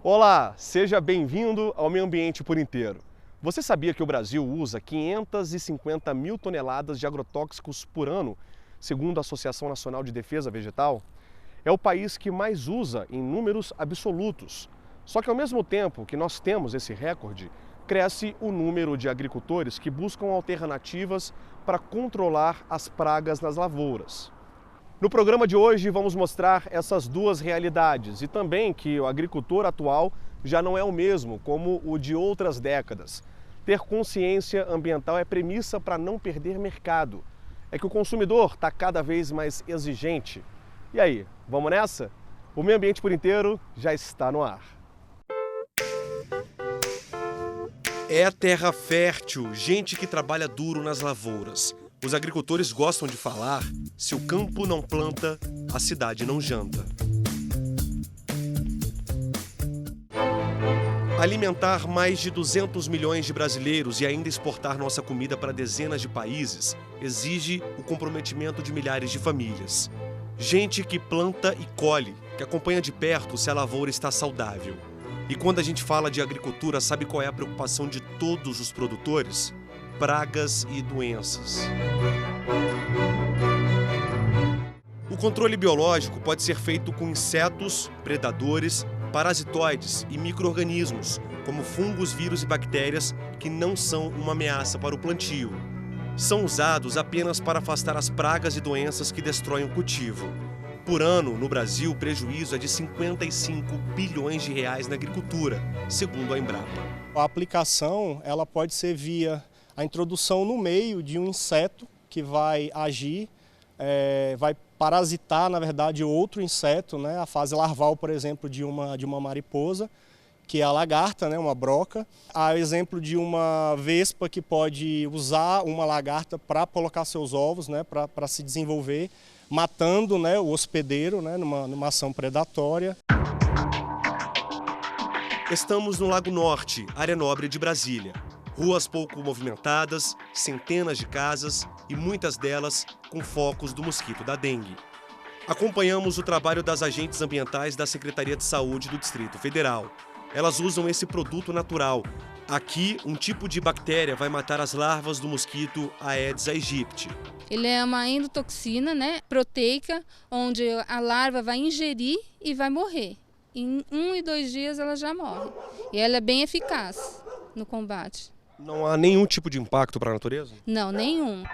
Olá, seja bem-vindo ao Meio Ambiente por Inteiro. Você sabia que o Brasil usa 550 mil toneladas de agrotóxicos por ano, segundo a Associação Nacional de Defesa Vegetal? É o país que mais usa em números absolutos. Só que ao mesmo tempo que nós temos esse recorde, cresce o número de agricultores que buscam alternativas para controlar as pragas nas lavouras. No programa de hoje vamos mostrar essas duas realidades e também que o agricultor atual já não é o mesmo como o de outras décadas. Ter consciência ambiental é premissa para não perder mercado. É que o consumidor está cada vez mais exigente. E aí, vamos nessa? O Meio Ambiente por Inteiro já está no ar. É terra fértil, gente que trabalha duro nas lavouras. Os agricultores gostam de falar: se o campo não planta, a cidade não janta. Alimentar mais de 200 milhões de brasileiros e ainda exportar nossa comida para dezenas de países exige o comprometimento de milhares de famílias. Gente que planta e colhe, que acompanha de perto se a lavoura está saudável. E quando a gente fala de agricultura, sabe qual é a preocupação de todos os produtores? Pragas e doenças. O controle biológico pode ser feito com insetos, predadores, parasitoides e micro-organismos, como fungos, vírus e bactérias, que não são uma ameaça para o plantio. São usados apenas para afastar as pragas e doenças que destroem o cultivo. Por ano, no Brasil, o prejuízo é de 55 bilhões de reais na agricultura, segundo a Embrapa. A aplicação ela pode ser via a introdução no meio de um inseto que vai agir, vai parasitar, na verdade, outro inseto, né? A fase larval, por exemplo, de uma mariposa, que é a lagarta, né? Uma broca. Há exemplo de uma vespa que pode usar uma lagarta para colocar seus ovos, né? Para se desenvolver, matando, né? O hospedeiro, né? numa ação predatória. Estamos no Lago Norte, área nobre de Brasília. Ruas pouco movimentadas, centenas de casas e muitas delas com focos do mosquito da dengue. Acompanhamos o trabalho das agentes ambientais da Secretaria de Saúde do Distrito Federal. Elas usam esse produto natural. Aqui, um tipo de bactéria vai matar as larvas do mosquito Aedes aegypti. Ele é uma endotoxina, né, proteica, onde a larva vai ingerir e vai morrer. Em 1 e 2 dias ela já morre. E ela é bem eficaz no combate. Não há nenhum tipo de impacto para a natureza? Não, nenhum.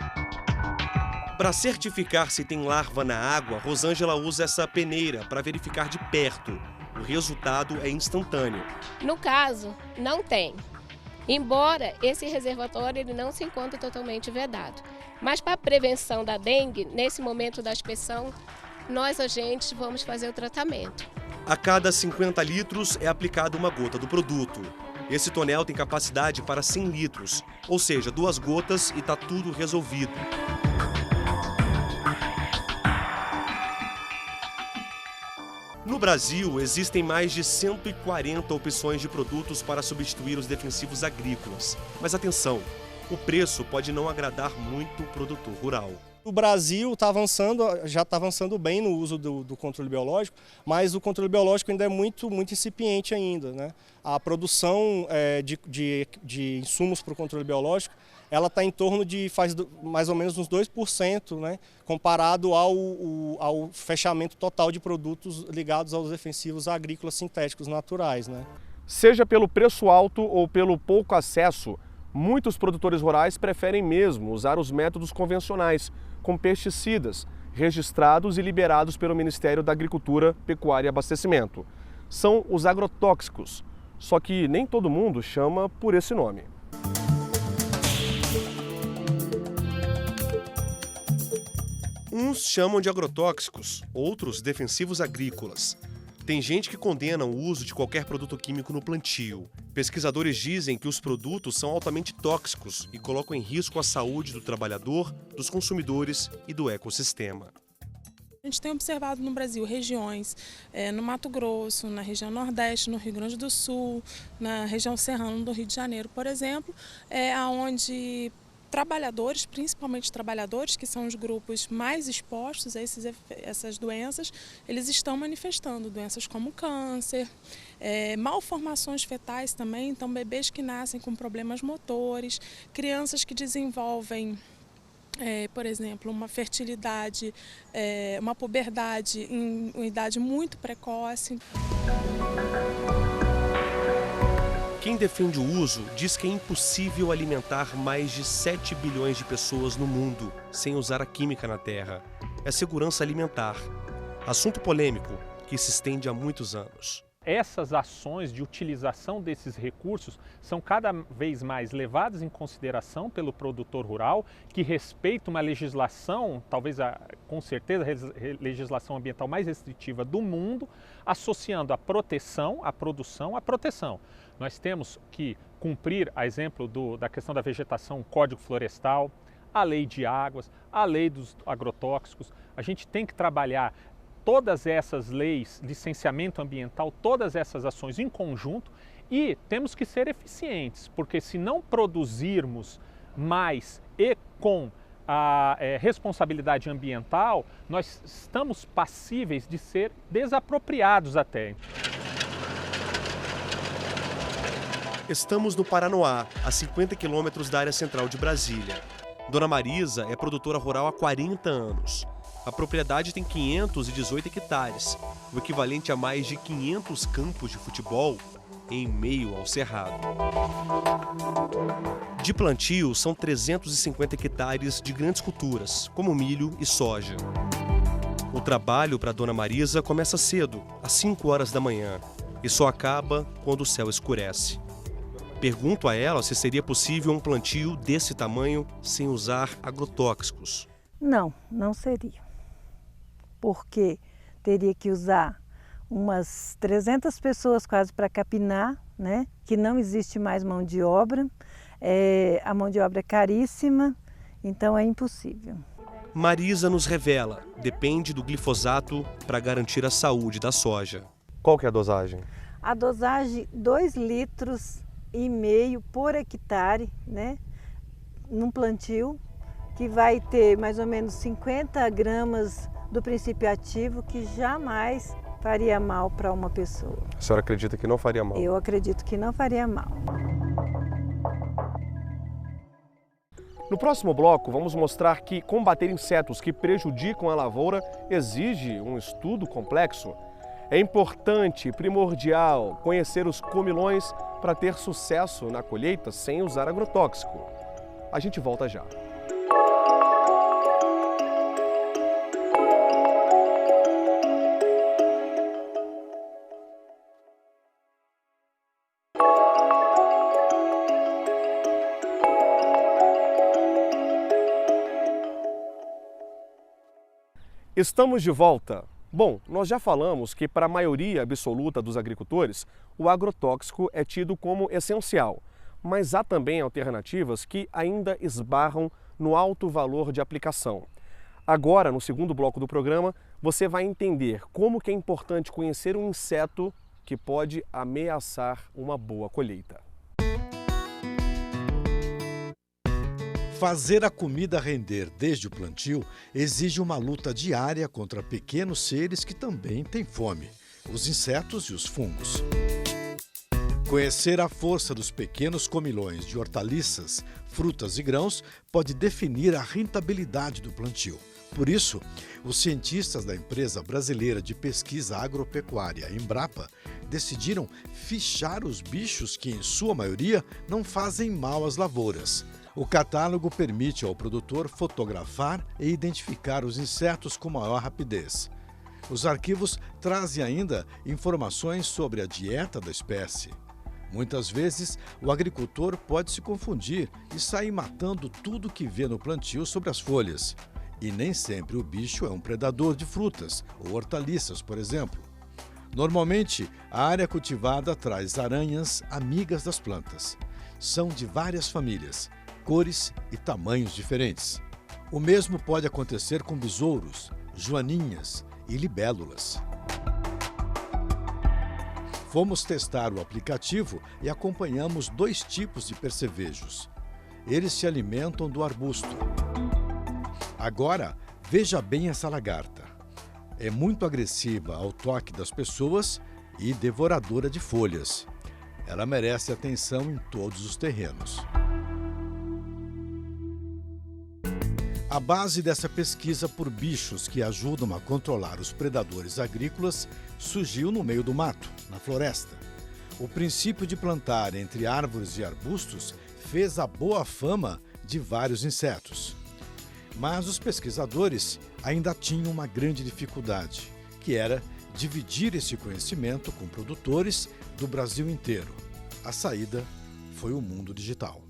Para certificar se tem larva na água, Rosângela usa essa peneira para verificar de perto. O resultado é instantâneo. No caso, não tem. Embora esse reservatório ele não se encontre totalmente vedado. Mas para a prevenção da dengue, nesse momento da aspersão, nós agentes vamos fazer o tratamento. A cada 50 litros é aplicada uma gota do produto. Esse tonel tem capacidade para 100 litros, ou seja, 2 gotas e está tudo resolvido. No Brasil, existem mais de 140 opções de produtos para substituir os defensivos agrícolas. Mas atenção, o preço pode não agradar muito o produtor rural. O Brasil já está avançando bem no uso do controle biológico, mas o controle biológico ainda é muito incipiente ainda, né? A produção de insumos para o controle biológico, ela está em torno de mais ou menos uns 2%, né? Comparado ao fechamento total de produtos ligados aos defensivos agrícolas sintéticos naturais, né? Seja pelo preço alto ou pelo pouco acesso, muitos produtores rurais preferem mesmo usar os métodos convencionais, com pesticidas, registrados e liberados pelo Ministério da Agricultura, Pecuária e Abastecimento. São os agrotóxicos, só que nem todo mundo chama por esse nome. Uns chamam de agrotóxicos, outros defensivos agrícolas. Tem gente que condena o uso de qualquer produto químico no plantio. Pesquisadores dizem que os produtos são altamente tóxicos e colocam em risco a saúde do trabalhador, dos consumidores e do ecossistema. A gente tem observado no Brasil regiões, no Mato Grosso, na região Nordeste, no Rio Grande do Sul, na região serrana do Rio de Janeiro, por exemplo, onde trabalhadores, principalmente trabalhadores, que são os grupos mais expostos a essas doenças, eles estão manifestando doenças como câncer, malformações fetais também, então bebês que nascem com problemas motores, crianças que desenvolvem, por exemplo, uma fertilidade, uma puberdade em uma idade muito precoce. Quem defende o uso diz que é impossível alimentar mais de 7 bilhões de pessoas no mundo sem usar a química na terra. É segurança alimentar. Assunto polêmico que se estende há muitos anos. Essas ações de utilização desses recursos são cada vez mais levadas em consideração pelo produtor rural, que respeita uma legislação, talvez com certeza a legislação ambiental mais restritiva do mundo, associando a proteção, a produção, à proteção. Nós temos que cumprir, a exemplo da questão da vegetação, o Código Florestal, a lei de águas, a lei dos agrotóxicos. A gente tem que trabalhar todas essas leis, licenciamento ambiental, todas essas ações em conjunto, e temos que ser eficientes, porque se não produzirmos mais e com a responsabilidade ambiental, nós estamos passíveis de ser desapropriados até. Estamos no Paranoá, a 50 quilômetros da área central de Brasília. Dona Marisa é produtora rural há 40 anos. A propriedade tem 518 hectares, o equivalente a mais de 500 campos de futebol em meio ao cerrado. De plantio, são 350 hectares de grandes culturas, como milho e soja. O trabalho para Dona Marisa começa cedo, às 5 horas da manhã, e só acaba quando o céu escurece. Pergunto a ela se seria possível um plantio desse tamanho sem usar agrotóxicos. Não, não seria. Porque teria que usar umas 300 pessoas quase para capinar, né? Que não existe mais mão de obra, a mão de obra é caríssima, então é impossível. Marisa nos revela, depende do glifosato para garantir a saúde da soja. Qual que é a dosagem? A dosagem, 2,5 litros por hectare, né? Num plantio, que vai ter mais ou menos 50 gramas do princípio ativo, que jamais faria mal para uma pessoa. A senhora acredita que não faria mal? Eu acredito que não faria mal. No próximo bloco, vamos mostrar que combater insetos que prejudicam a lavoura exige um estudo complexo. É importante, primordial, conhecer os comilões para ter sucesso na colheita sem usar agrotóxico. A gente volta já. Estamos de volta. Bom, nós já falamos que para a maioria absoluta dos agricultores, o agrotóxico é tido como essencial, mas há também alternativas que ainda esbarram no alto valor de aplicação. Agora, no segundo bloco do programa, você vai entender como que é importante conhecer um inseto que pode ameaçar uma boa colheita. Fazer a comida render desde o plantio exige uma luta diária contra pequenos seres que também têm fome, os insetos e os fungos. Conhecer a força dos pequenos comilões de hortaliças, frutas e grãos pode definir a rentabilidade do plantio. Por isso, os cientistas da empresa brasileira de pesquisa agropecuária, Embrapa, decidiram fichar os bichos que, em sua maioria, não fazem mal às lavouras. O catálogo permite ao produtor fotografar e identificar os insetos com maior rapidez. Os arquivos trazem ainda informações sobre a dieta da espécie. Muitas vezes, o agricultor pode se confundir e sair matando tudo que vê no plantio sobre as folhas. E nem sempre o bicho é um predador de frutas ou hortaliças, por exemplo. Normalmente, a área cultivada traz aranhas amigas das plantas. São de várias famílias, cores e tamanhos diferentes. O mesmo pode acontecer com besouros, joaninhas e libélulas. Fomos testar o aplicativo e acompanhamos 2 tipos de percevejos. eles se alimentam do arbusto. Agora, veja bem essa lagarta. É muito agressiva ao toque das pessoas e devoradora de folhas. Ela merece atenção em todos os terrenos. A base dessa pesquisa por bichos que ajudam a controlar os predadores agrícolas surgiu no meio do mato, na floresta. O princípio de plantar entre árvores e arbustos fez a boa fama de vários insetos. Mas os pesquisadores ainda tinham uma grande dificuldade, que era dividir esse conhecimento com produtores do Brasil inteiro. A saída foi o mundo digital.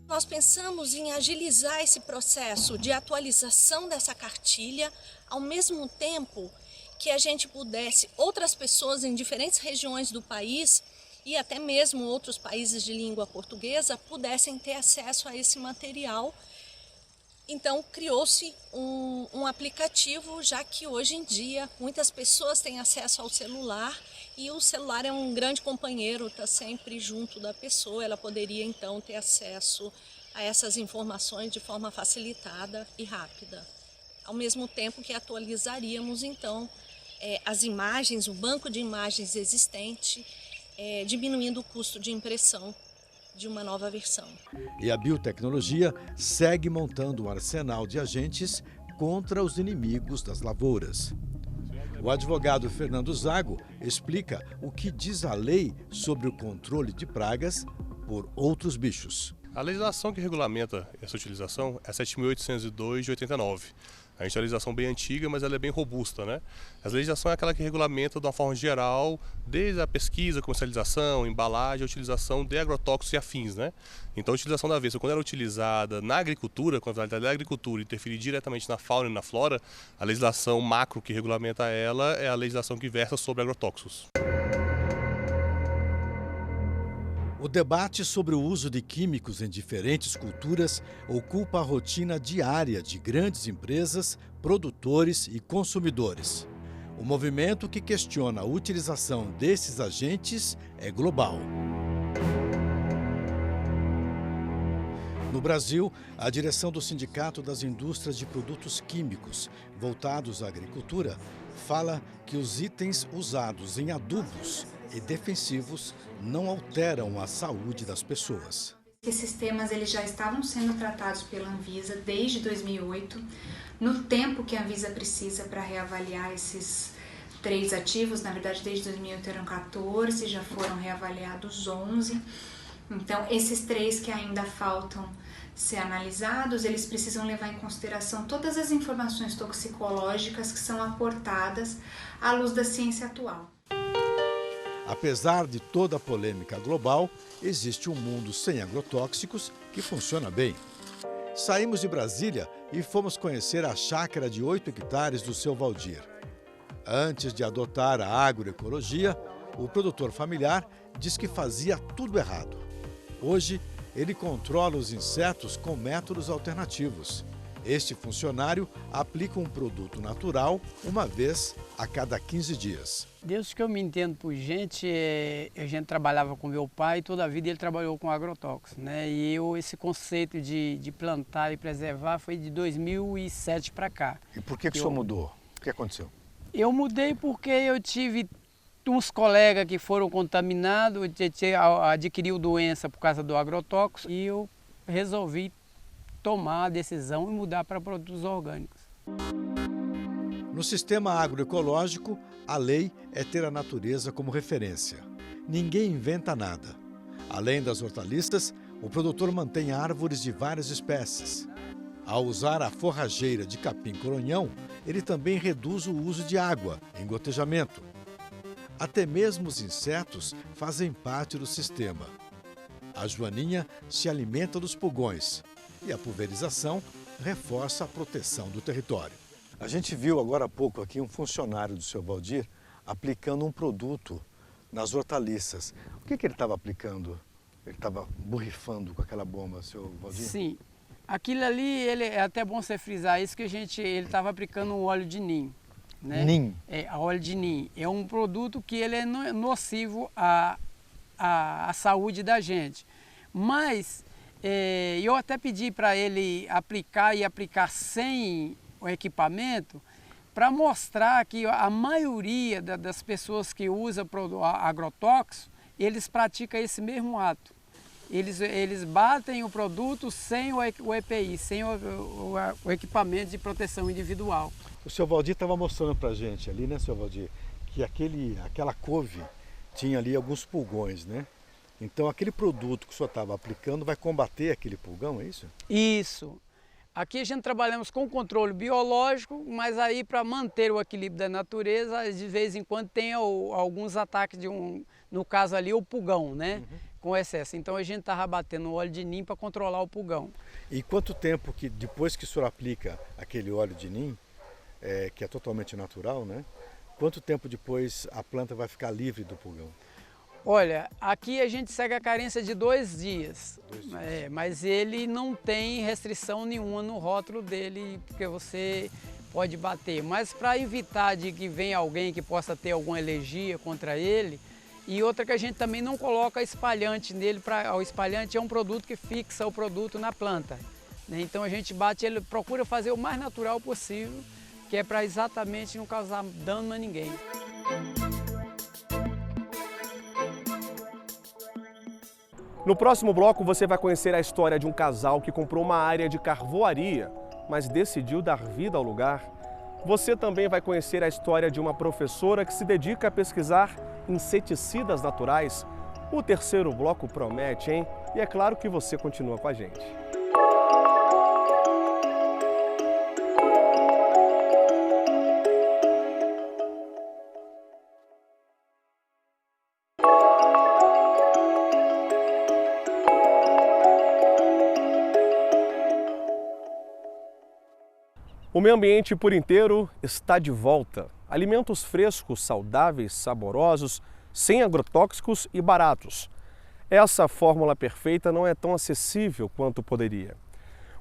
Nós pensamos em agilizar esse processo de atualização dessa cartilha, ao mesmo tempo que a gente pudesse, outras pessoas em diferentes regiões do país e até mesmo outros países de língua portuguesa pudessem ter acesso a esse material. Então, criou-se um aplicativo, já que hoje em dia muitas pessoas têm acesso ao celular e o celular é um grande companheiro, está sempre junto da pessoa. Ela poderia, então, ter acesso a essas informações de forma facilitada e rápida. Ao mesmo tempo que atualizaríamos, então, as imagens, o banco de imagens existente, diminuindo o custo de impressão de uma nova versão. E a biotecnologia segue montando um arsenal de agentes contra os inimigos das lavouras. O advogado Fernando Zago explica o que diz a lei sobre o controle de pragas por outros bichos. A legislação que regulamenta essa utilização é a 7.802 de 89. A gente tem uma legislação bem antiga, mas ela é bem robusta, né? A legislação é aquela que regulamenta de uma forma geral, desde a pesquisa, comercialização, embalagem, a utilização de agrotóxicos e afins, né? Então a utilização da aveça, quando ela é utilizada na agricultura, quando a finalidade da agricultura interferir diretamente na fauna e na flora, a legislação macro que regulamenta ela é a legislação que versa sobre agrotóxicos. O debate sobre o uso de químicos em diferentes culturas ocupa a rotina diária de grandes empresas, produtores e consumidores. O movimento que questiona a utilização desses agentes é global. No Brasil, a direção do Sindicato das Indústrias de Produtos Químicos voltados à agricultura fala que os itens usados em adubos e defensivos não alteram a saúde das pessoas. Esses temas eles já estavam sendo tratados pela Anvisa desde 2008, no tempo que a Anvisa precisa para reavaliar esses 3 ativos, na verdade desde 2008 eram 14, já foram reavaliados 11, então esses 3 que ainda faltam ser analisados, eles precisam levar em consideração todas as informações toxicológicas que são aportadas à luz da ciência atual. Apesar de toda a polêmica global, existe um mundo sem agrotóxicos que funciona bem. Saímos de Brasília e fomos conhecer a chácara de 8 hectares do seu Valdir. Antes de adotar a agroecologia, o produtor familiar diz que fazia tudo errado. Hoje, ele controla os insetos com métodos alternativos. Este funcionário aplica um produto natural uma vez a cada 15 dias. Desde que eu me entendo por gente, a gente trabalhava com meu pai, toda a vida ele trabalhou com agrotóxicos, né? E esse conceito de plantar e preservar foi de 2007 para cá. E por que o senhor mudou? O que aconteceu? Eu mudei porque eu tive uns colegas que foram contaminados, adquiriu doença por causa do agrotóxico e eu resolvi tomar a decisão e mudar para produtos orgânicos. No sistema agroecológico, a lei é ter a natureza como referência. Ninguém inventa nada. Além das hortaliças, o produtor mantém árvores de várias espécies. Ao usar a forrageira de capim-coronhão, ele também reduz o uso de água em gotejamento. Até mesmo os insetos fazem parte do sistema. A joaninha se alimenta dos pulgões e a pulverização reforça a proteção do território. A gente viu agora há pouco aqui um funcionário do seu Valdir aplicando um produto nas hortaliças. O que ele estava aplicando? Ele estava borrifando com aquela bomba, seu Valdir? Sim. Aquilo ali, é até bom você frisar isso, que ele estava aplicando um óleo de NIM. Né? NIM? A óleo de NIM. É um produto que ele é nocivo à saúde da gente. Mas eu até pedi para ele aplicar e aplicar sem o equipamento, para mostrar que a maioria das pessoas que usam agrotóxico, eles praticam esse mesmo ato. Eles batem o produto sem o EPI, sem o equipamento de proteção individual. O senhor Valdir estava mostrando para a gente ali, né, senhor Valdir, que aquela couve tinha ali alguns pulgões, né? Então aquele produto que o senhor estava aplicando vai combater aquele pulgão, é isso? Isso. Aqui a gente trabalhamos com controle biológico, mas aí para manter o equilíbrio da natureza, de vez em quando tem alguns ataques no caso ali, o pulgão, né? Com excesso. Então a gente estava batendo óleo de nim para controlar o pulgão. E quanto tempo que depois que o senhor aplica aquele óleo de nim, que é totalmente natural, né? Quanto tempo depois a planta vai ficar livre do pulgão? Olha, aqui a gente segue a carência de 2 dias, mas ele não tem restrição nenhuma no rótulo dele, porque você pode bater. Mas para evitar de que venha alguém que possa ter alguma alergia contra ele, e outra que a gente também não coloca espalhante nele, o espalhante é um produto que fixa o produto na planta, né? Então a gente bate, ele procura fazer o mais natural possível, que é para exatamente não causar dano a ninguém. No próximo bloco você vai conhecer a história de um casal que comprou uma área de carvoaria, mas decidiu dar vida ao lugar. Você também vai conhecer a história de uma professora que se dedica a pesquisar inseticidas naturais. O terceiro bloco promete, hein? E é claro que você continua com a gente. O meio ambiente por inteiro está de volta. Alimentos frescos, saudáveis, saborosos, sem agrotóxicos e baratos. Essa fórmula perfeita não é tão acessível quanto poderia.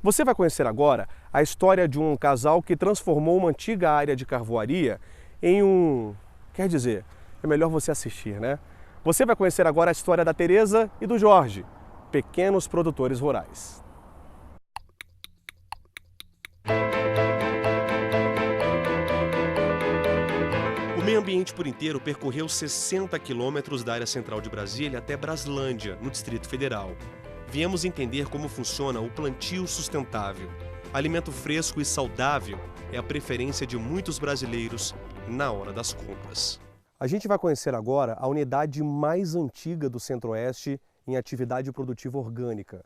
Você vai conhecer agora a história de um casal que transformou uma antiga área de carvoaria em Quer dizer, é melhor você assistir, né? Você vai conhecer agora a história da Tereza e do Jorge, pequenos produtores rurais. O meio ambiente por inteiro percorreu 60 quilômetros da área central de Brasília até Braslândia, no Distrito Federal. Viemos entender como funciona o plantio sustentável. Alimento fresco e saudável é a preferência de muitos brasileiros na hora das compras. A gente vai conhecer agora a unidade mais antiga do Centro-Oeste em atividade produtiva orgânica.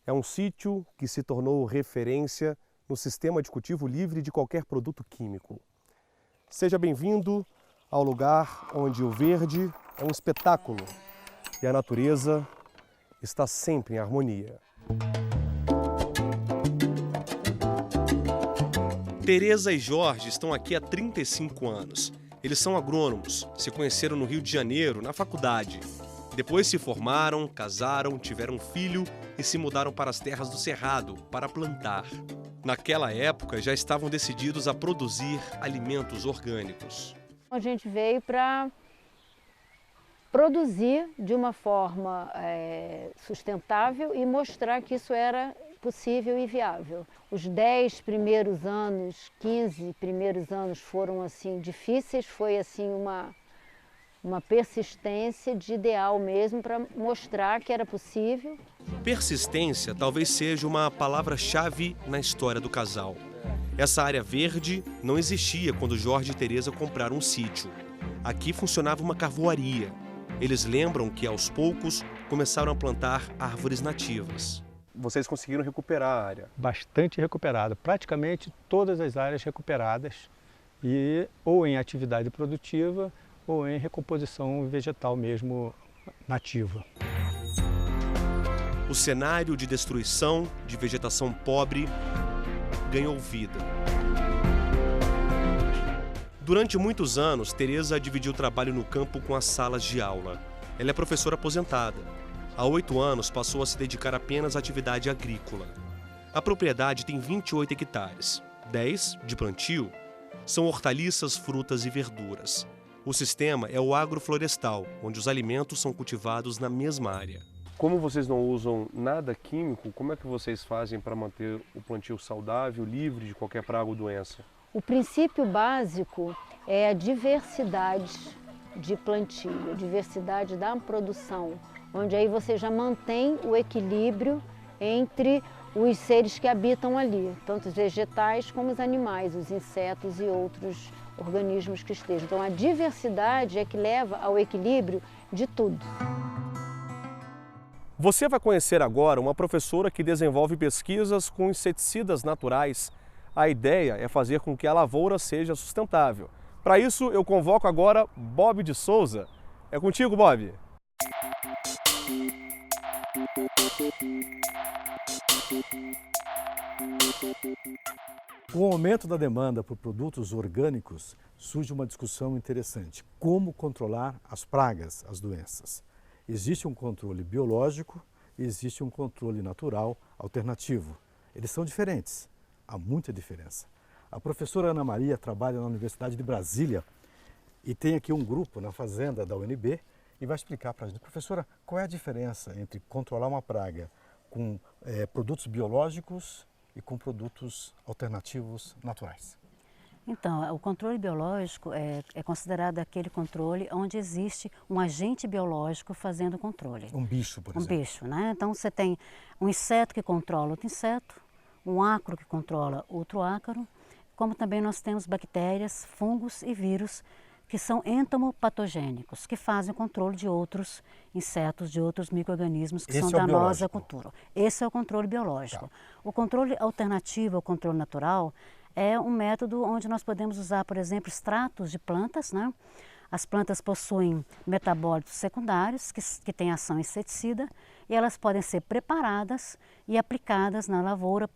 É um sítio que se tornou referência no sistema de cultivo livre de qualquer produto químico. Seja bem-vindo ao lugar onde o verde é um espetáculo e a natureza está sempre em harmonia. Tereza e Jorge estão aqui há 35 anos. Eles são agrônomos, se conheceram no Rio de Janeiro, na faculdade. Depois se formaram, casaram, tiveram um filho e se mudaram para as terras do Cerrado para plantar. Naquela época já estavam decididos a produzir alimentos orgânicos. A gente veio para produzir de uma forma sustentável e mostrar que isso era possível e viável. Os 10 primeiros anos, 15 primeiros anos foram assim difíceis, foi assim uma persistência de ideal mesmo para mostrar que era possível. Persistência talvez seja uma palavra-chave na história do casal. Essa área verde não existia quando Jorge e Tereza compraram um sítio. Aqui funcionava uma carvoaria. Eles lembram que, aos poucos, começaram a plantar árvores nativas. Vocês conseguiram recuperar a área? Bastante recuperada, praticamente todas as áreas recuperadas, e ou em atividade produtiva ou em recomposição vegetal mesmo nativa. O cenário de destruição, de vegetação pobre, ganhou vida. Durante muitos anos, Tereza dividiu o trabalho no campo com as salas de aula. Ela é professora aposentada. Há 8 anos passou a se dedicar apenas à atividade agrícola. A propriedade tem 28 hectares, 10 de plantio. São hortaliças, frutas e verduras. O sistema é o agroflorestal, onde os alimentos são cultivados na mesma área. Como vocês não usam nada químico, como é que vocês fazem para manter o plantio saudável, livre de qualquer praga ou doença? O princípio básico é a diversidade de plantio, a diversidade da produção, onde aí você já mantém o equilíbrio entre os seres que habitam ali, tanto os vegetais como os animais, os insetos e outros organismos que estejam. Então a diversidade é que leva ao equilíbrio de tudo. Você vai conhecer agora uma professora que desenvolve pesquisas com inseticidas naturais. A ideia é fazer com que a lavoura seja sustentável. Para isso, eu convoco agora Bob de Souza. É contigo, Bob. Com o aumento da demanda por produtos orgânicos, surge uma discussão interessante. Como controlar as pragas, as doenças? Existe um controle biológico e existe um controle natural alternativo. Eles são diferentes, há muita diferença. A professora Ana Maria trabalha na Universidade de Brasília e tem aqui um grupo na fazenda da UNB e vai explicar para a gente. Professora, qual é a diferença entre controlar uma praga com produtos biológicos e com produtos alternativos naturais? Então, o controle biológico é considerado aquele controle onde existe um agente biológico fazendo o controle. Um bicho, por exemplo. Um bicho, né? Então, você tem um inseto que controla outro inseto, um ácaro que controla outro ácaro, como também nós temos bactérias, fungos e vírus que são entomopatogênicos, que fazem o controle de outros insetos, de outros micro-organismos que são danosos à cultura. Esse é o controle biológico. Tá. O controle alternativo ao controle natural é um método onde nós podemos usar, por exemplo, extratos de plantas, né? As plantas possuem metabólitos secundários que têm ação inseticida e elas podem ser preparadas e aplicadas na lavoura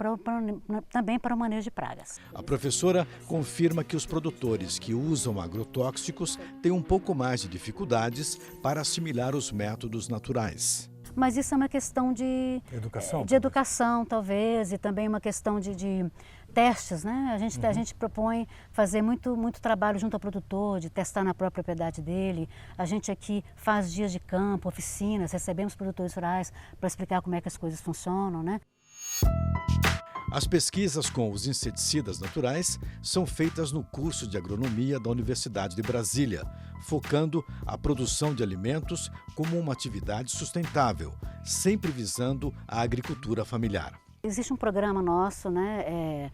também para o manejo de pragas. A professora confirma que os produtores que usam agrotóxicos têm um pouco mais de dificuldades para assimilar os métodos naturais. Mas isso é uma questão de educação, talvez, e também uma questão de testes, né? A gente propõe fazer muito trabalho junto ao produtor, de testar na própria propriedade dele. A gente aqui faz dias de campo, oficinas, recebemos produtores rurais para explicar como é que as coisas funcionam, né? As pesquisas com os inseticidas naturais são feitas no curso de agronomia da Universidade de Brasília, focando a produção de alimentos como uma atividade sustentável, sempre visando a agricultura familiar. Existe um programa nosso, né?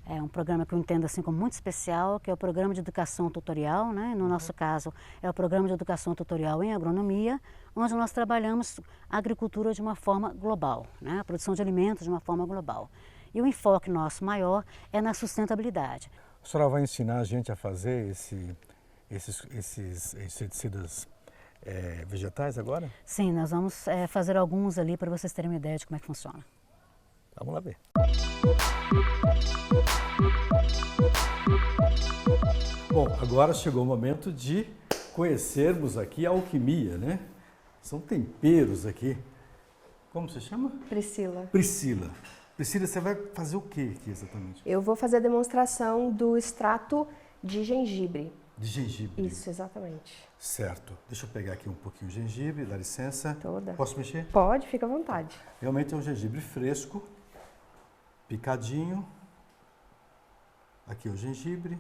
É um programa que eu entendo assim como muito especial, que é o Programa de Educação Tutorial, né? No nosso caso, é o Programa de Educação Tutorial em Agronomia, onde nós trabalhamos a agricultura de uma forma global, né? A produção de alimentos de uma forma global. E o enfoque nosso maior é na sustentabilidade. A senhora vai ensinar a gente a fazer esses inseticidas vegetais agora? Sim, nós vamos fazer alguns ali para vocês terem uma ideia de como é que funciona. Vamos lá ver. Bom, agora chegou o momento de conhecermos aqui a alquimia, né? São temperos aqui. Como você chama? Priscila. Priscila. Priscila, você vai fazer o que aqui exatamente? Eu vou fazer a demonstração do extrato de gengibre. De gengibre? Isso, exatamente. Certo. Deixa eu pegar aqui um pouquinho de gengibre, dá licença. Toda. Posso mexer? Pode, fica à vontade. Realmente é um gengibre fresco, picadinho. Aqui o gengibre.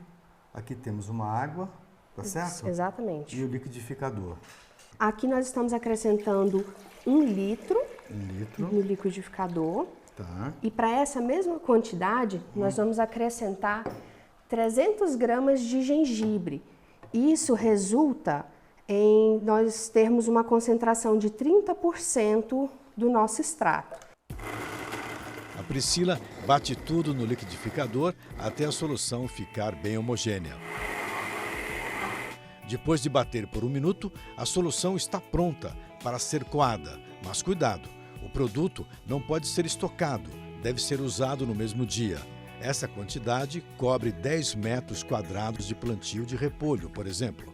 Aqui temos uma água, tá certo? Exatamente. E o liquidificador. Aqui nós estamos acrescentando 1 litro. 1 litro. No liquidificador. Tá. E para essa mesma quantidade, nós vamos acrescentar 300 gramas de gengibre. Isso resulta em nós termos uma concentração de 30% do nosso extrato. A Priscila bate tudo no liquidificador até a solução ficar bem homogênea. Depois de bater por 1 minuto, a solução está pronta para ser coada. Mas cuidado, o produto não pode ser estocado, deve ser usado no mesmo dia. Essa quantidade cobre 10 metros quadrados de plantio de repolho, por exemplo.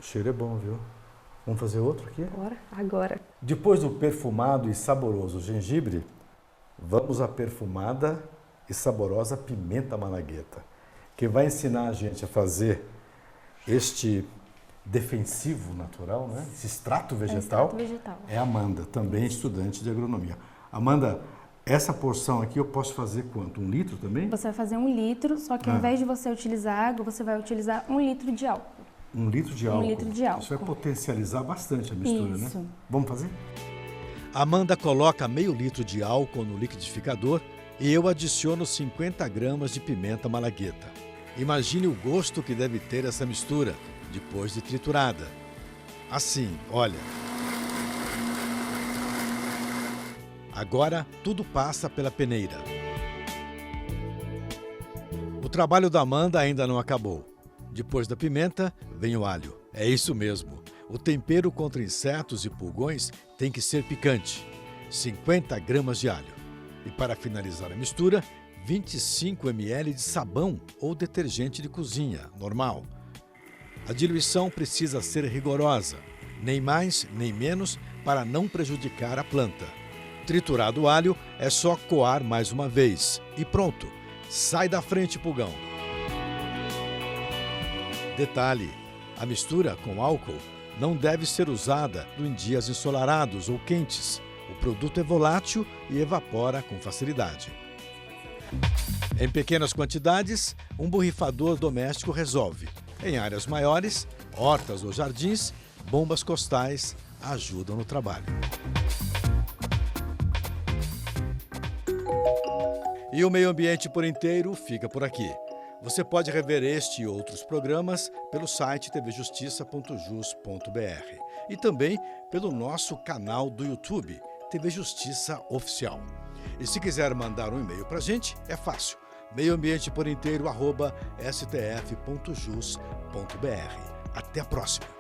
O cheiro é bom, viu? Vamos fazer outro aqui? Bora, agora. Depois do perfumado e saboroso gengibre, vamos à perfumada e saborosa pimenta malagueta, que vai ensinar a gente a fazer este defensivo natural, né? Esse extrato vegetal, extrato vegetal. É a Amanda, também estudante de agronomia. Amanda, essa porção aqui eu posso fazer quanto? 1 litro também? Você vai fazer 1 litro, só que ao invés de você utilizar água, você vai utilizar 1 litro de álcool. 1 litro de álcool? 1 litro de álcool. Isso vai potencializar bastante a mistura, Isso. né? Vamos fazer? Amanda coloca meio litro de álcool no liquidificador e eu adiciono 50 gramas de pimenta malagueta. Imagine o gosto que deve ter essa mistura depois de triturada. Assim, olha. Agora tudo passa pela peneira. O trabalho da Amanda ainda não acabou. Depois da pimenta, vem o alho. É isso mesmo. O tempero contra insetos e pulgões tem que ser picante. 50 gramas de alho. E para finalizar a mistura, 25 ml de sabão ou detergente de cozinha, normal. A diluição precisa ser rigorosa, nem mais nem menos, para não prejudicar a planta. Triturado o alho, é só coar mais uma vez. E pronto, sai da frente, pulgão. Detalhe, a mistura com álcool não deve ser usada em dias ensolarados ou quentes. O produto é volátil e evapora com facilidade. Em pequenas quantidades, um borrifador doméstico resolve. Em áreas maiores, hortas ou jardins, bombas costais ajudam no trabalho. E o Meio Ambiente por Inteiro fica por aqui. Você pode rever este e outros programas pelo site tvjustiça.jus.br e também pelo nosso canal do YouTube, TV Justiça Oficial. E se quiser mandar um e-mail para a gente, é fácil. meioambienteporinteiro@stf.jus.br. Até a próxima!